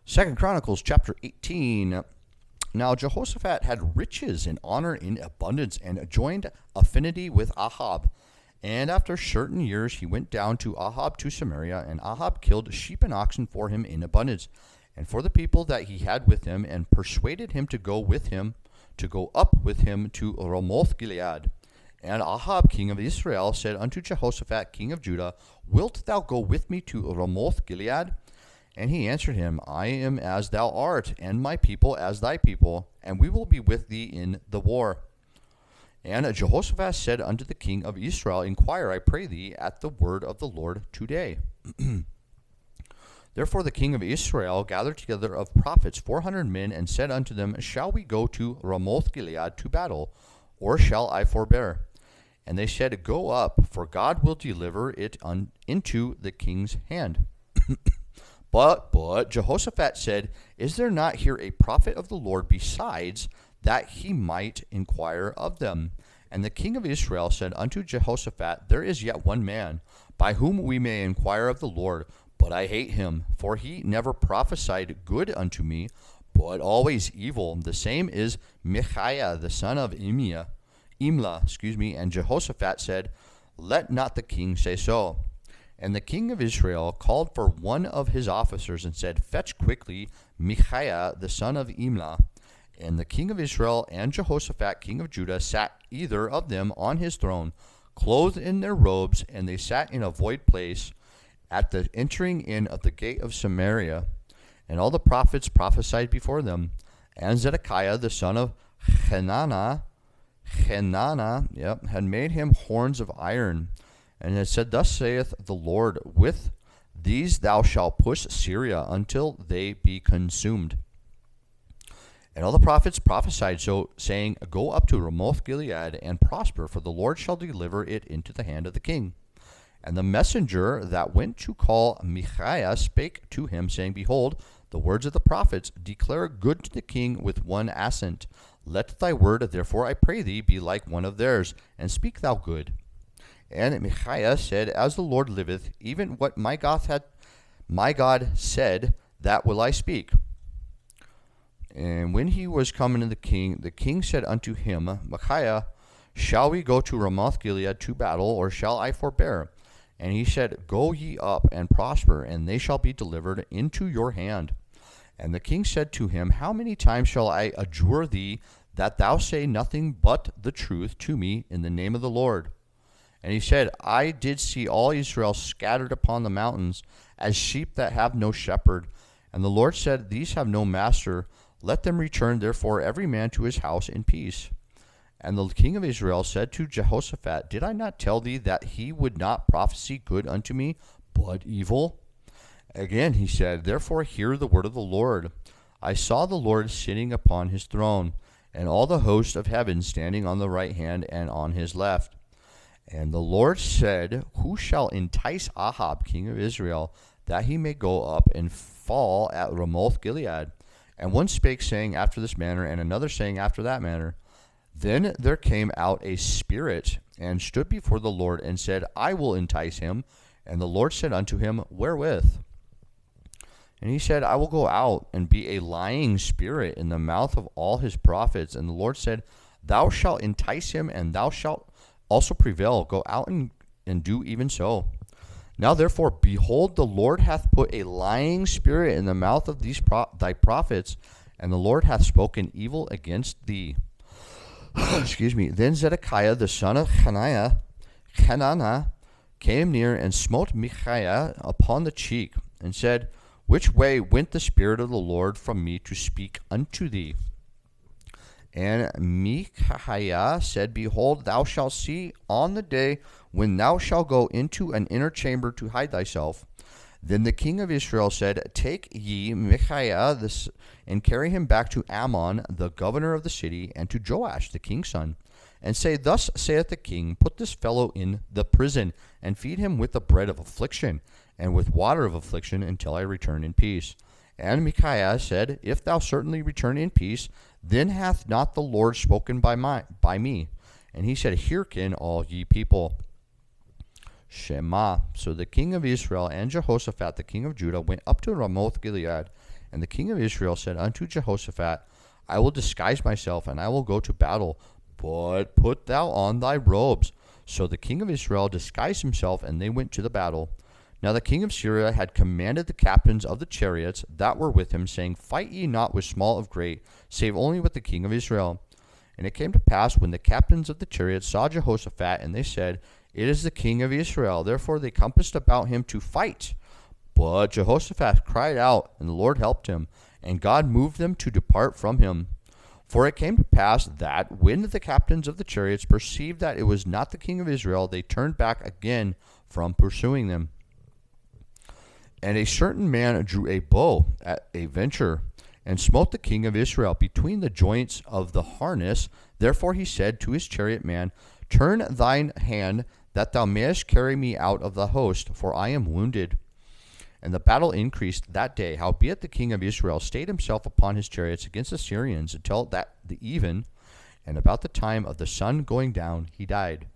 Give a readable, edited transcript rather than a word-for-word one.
Second Chronicles chapter 18. Now Jehoshaphat had riches and honor in abundance, and joined affinity with Ahab. And after certain years he went down to Ahab to Samaria, and Ahab killed sheep and oxen for him in abundance, and for the people that he had with him, and persuaded him to go up with him to Ramothgilead. And Ahab king of Israel said unto Jehoshaphat king of Judah, Wilt thou go with me to Ramothgilead? And he answered him, I am as thou art, and my people as thy people, and we will be with thee in the war. And Jehoshaphat said unto the king of Israel, Enquire, I pray thee, at the word of the Lord today. Therefore the king of Israel gathered together of prophets 400 men, and said unto them, Shall we go to Ramothgilead to battle, or shall I forbear? And they said, Go up, for God will deliver it into the king's hand. But Jehoshaphat said, Is there not here a prophet of the Lord besides, that he might inquire of them? And the king of Israel said unto Jehoshaphat, There is yet one man, by whom we may inquire of the Lord, but I hate him, for he never prophesied good unto me, but always evil. The same is Micaiah, the son of Imlah. And Jehoshaphat said, Let not the king say so. And the king of Israel called for one of his officers, and said, Fetch quickly Micaiah, the son of Imlah. And the king of Israel and Jehoshaphat king of Judah sat either of them on his throne, clothed in their robes, and they sat in a void place at the entering in of the gate of Samaria. And all the prophets prophesied before them. And Zedekiah, the son of Hananiah, had made him horns of iron, and had said, Thus saith the Lord, With these thou shalt push Syria until they be consumed. And all the prophets prophesied so, saying, Go up to Ramothgilead, and prosper, for the Lord shall deliver it into the hand of the king. And the messenger that went to call Micaiah spake to him, saying, Behold, the words of the prophets declare good to the king with one assent. Let thy word, therefore, I pray thee, be like one of theirs, and speak thou good. And Micaiah said, As the Lord liveth, even what my God said, that will I speak. And when he was come unto the king said unto him, Micaiah, shall we go to Ramothgilead to battle, or shall I forbear? And he said, Go ye up and prosper, and they shall be delivered into your hand. And the king said to him, How many times shall I adjure thee, that thou say nothing but the truth to me in the name of the Lord? And he said, I did see all Israel scattered upon the mountains, as sheep that have no shepherd. And the Lord said, These have no master. Let them return therefore every man to his house in peace. And the king of Israel said to Jehoshaphat, Did I not tell thee that he would not prophesy good unto me, but evil? Again he said, Therefore hear the word of the Lord. I saw the Lord sitting upon his throne, and all the host of heaven standing on the right hand and on his left. And the Lord said, Who shall entice Ahab king of Israel, that he may go up and fall at Ramothgilead? And one spake, saying after this manner, and another saying after that manner. Then there came out a spirit, and stood before the Lord, and said, I will entice him. And the Lord said unto him, Wherewith? And he said, I will go out and be a lying spirit in the mouth of all his prophets. And the Lord said, Thou shalt entice him, and thou shalt also prevail. Go out and do even so. Now therefore, behold, the Lord hath put a lying spirit in the mouth of these thy prophets, and the Lord hath spoken evil against thee. Excuse me. Then Zedekiah the son of Hananiah came near and smote Micaiah upon the cheek, and said, Which way went the Spirit of the Lord from me to speak unto thee? And Micaiah said, Behold, thou shalt see on the day when thou shalt go into an inner chamber to hide thyself. Then the king of Israel said, Take ye Micaiah and carry him back to Ammon, the governor of the city, and to Joash, the king's son, and say, Thus saith the king, Put this fellow in the prison, and feed him with the bread of affliction, and with water of affliction, until I return in peace. And Micaiah said, If thou certainly return in peace, then hath not the Lord spoken by me. And he said, Hearken, all ye people. Shema. So the king of Israel and Jehoshaphat the king of Judah went up to Ramothgilead, And the king of Israel said unto Jehoshaphat, I will disguise myself, and I will go to battle, but put thou on thy robes. So the king of Israel disguised himself, and they went to the battle. Now the king of Syria had commanded the captains of the chariots that were with him, saying, Fight ye not with small of great, save only with the king of Israel. And it came to pass, when the captains of the chariots saw Jehoshaphat, and they said, It is the king of Israel. Therefore they compassed about him to fight. But Jehoshaphat cried out, and the Lord helped him, and God moved them to depart from him. For it came to pass that, when the captains of the chariots perceived that it was not the king of Israel, they turned back again from pursuing them. And a certain man drew a bow at a venture, and smote the king of Israel between the joints of the harness. Therefore he said to his chariot man, Turn thine hand, that thou mayest carry me out of the host, for I am wounded. And the battle increased that day. Howbeit the king of Israel stayed himself upon his chariots against the Syrians until that the even, and about the time of the sun going down, he died.